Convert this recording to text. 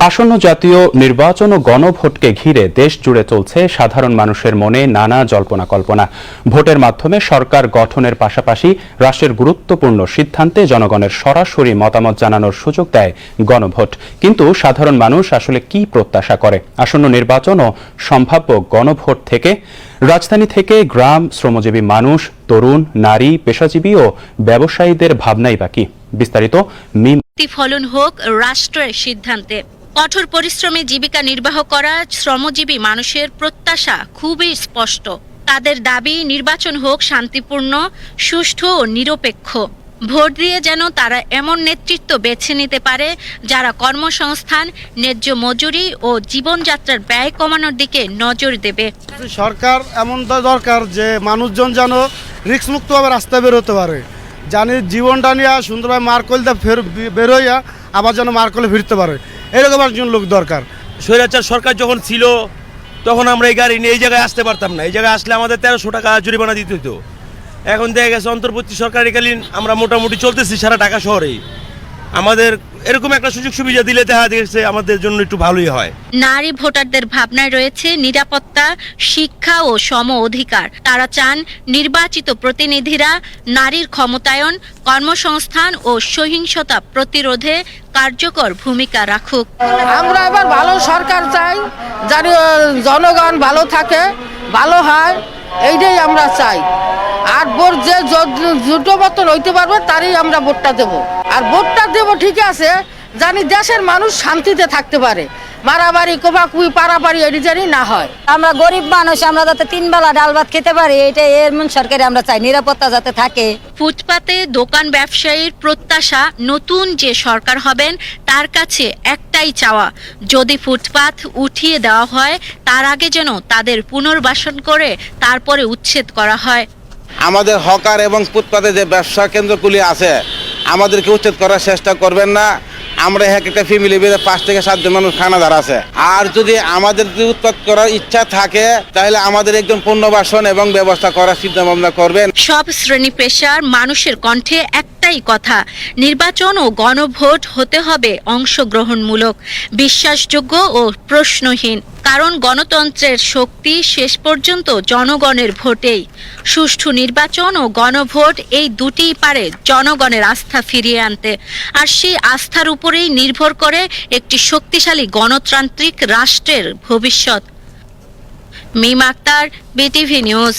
আসন্ন জাতীয় নির্বাচন ও গণভোটকে ঘিরে দেশ জুড়ে চলছে সাধারণ মানুষের মনে নানা জল্পনা কল্পনা। ভোটের মাধ্যমে সরকার গঠনের পাশাপাশি রাষ্ট্রের গুরুত্বপূর্ণ সিদ্ধান্তে জনগণের সরাসরি মতামত জানানোর সুযোগ দেয় গণভোট। কিন্তু সাধারণ মানুষ আসলে কি প্রত্যাশা করে আসন্ন নির্বাচন ও সম্ভাব্য গণভোট থেকে? রাজধানী থেকে গ্রাম, শ্রমজীবী মানুষ, তরুণ, নারী, পেশাজীবী ও ব্যবসায়ীদের ভাবনাই বাকি। বিস্তারিত ফলন হোক রাষ্ট্রের সিদ্ধান্তে। কঠোর পরিশ্রমে জীবিকা নির্বাহ করা শ্রমজীবী মানুষের প্রত্যাশা খুবই স্পষ্ট। তাদের দাবি নির্বাচন হোক শান্তিপূর্ণ, সুষ্ঠু ও নিরপেক্ষ। ভোট দিয়ে যেন তারা এমন নেতৃত্ব বেছে নিতে পারে যারা কর্মসংস্থান, ন্যায্য মজুরি ও জীবনযাত্রার ব্যয় কমানোর দিকে নজর দেবে। সরকার এমন দরকার যে মানুষজন যেন রিস্কমুক্তভাবে রাস্তায় বেরোতে পারে, জানি জীবনটা নিয়ে সুন্দরভাবে মার্কলতে বেরোইয়া আবার যেন মার্কলে ফিরতে পারে, এরকম একজন লোক দরকার। স্বৈরাচার সরকার যখন ছিল তখন আমরা এই গাড়ি নিয়ে এই জায়গায় আসতে পারতাম না। এই জায়গায় আসলে আমাদের 1300 টাকা জরিমানা দিতে হতো। এখন দেখা গেছে অন্তর্বর্তী সরকারিকালীন আমরা মোটামুটি চলতেছি সারা ঢাকা শহরে। আমাদের এরকম একটা সুযোগ সুবিধা দিলে দেখা গেছে আমাদের জন্য একটু ভালোই হয়। নারী ভোটারদের ভাবনায় রয়েছে নিরাপত্তা, শিক্ষা ও সম অধিকার। তারা চান নির্বাচিত প্রতিনিধিরা নারীর ক্ষমতায়ন, কর্মসংস্থান ও সহিংসতা প্রতিরোধে কার্যকর ভূমিকা রাখুক। আমরা এবার ভালো সরকার চাই, যাতে জনগণ ভালো থাকে, ভালো হয়, এইটাই আমরা চাই। আর ভোট যে জোটবদ্ধ হইতে পারবে তারই আমরা ভোটটা দেব। আর ভোটটা দেব ঠিক আছে, জানি দেশের মানুষ শান্তিতে থাকতে পারে, মারামারি কোপাকুপি পারাপারি এটি জানি না হয়। আমরা গরিব মানুষ, আমরা যাতে 3 বেলা ডাল ভাত খেতে পারি, এটাই এমন সরকারে আমরা চাই, নিরাপত্তা যাতে থাকে। ফুটপাতে দোকান ব্যবসায়ীর প্রত্যাশা নতুন যে সরকার হবেন তার কাছে একটাই চাওয়া, যদি ফুটপাত উঠিয়ে দেওয়া হয় তার আগে যেন তাদের পুনর্বাসন করে তারপরে উচ্ছেদ করা হয়। আমাদের হকার এবং ফুটপাতে যে ব্যবসা কেন্দ্রগুলি আছে আমাদেরকে উচ্ছেদ করার চেষ্টা করবেন না। আমরা একটা ফ্যামিলি বেঁধে 5 থেকে 7 জন মানুষ খানাদার আছে। আর যদি আমাদের উৎপাদ করার ইচ্ছা থাকে তাহলে আমাদের একজন পুনর্বাসন এবং ব্যবস্থা করার চিন্তা ভাবনা করবেন। সব শ্রেণী পেশার মানুষের কণ্ঠে একটাই কথা, নির্বাচন ও গণভোট হতে হবে অংশগ্রহণমূলক, বিশ্বাসযোগ্য ও প্রশ্নহীন। কারণ গণতন্ত্রের শক্তি শেষ পর্যন্ত জনগণের ভোটেই। সুষ্ঠু নির্বাচন ও গণভোট এই দুটিই পারে জনগণের আস্থা ফিরিয়ে আনতে। আর সেই আস্থার উপরেই নির্ভর করে একটি শক্তিশালী গণতান্ত্রিক রাষ্ট্রের ভবিষ্যৎ। মিম আক্তার, বিটিভি নিউজ।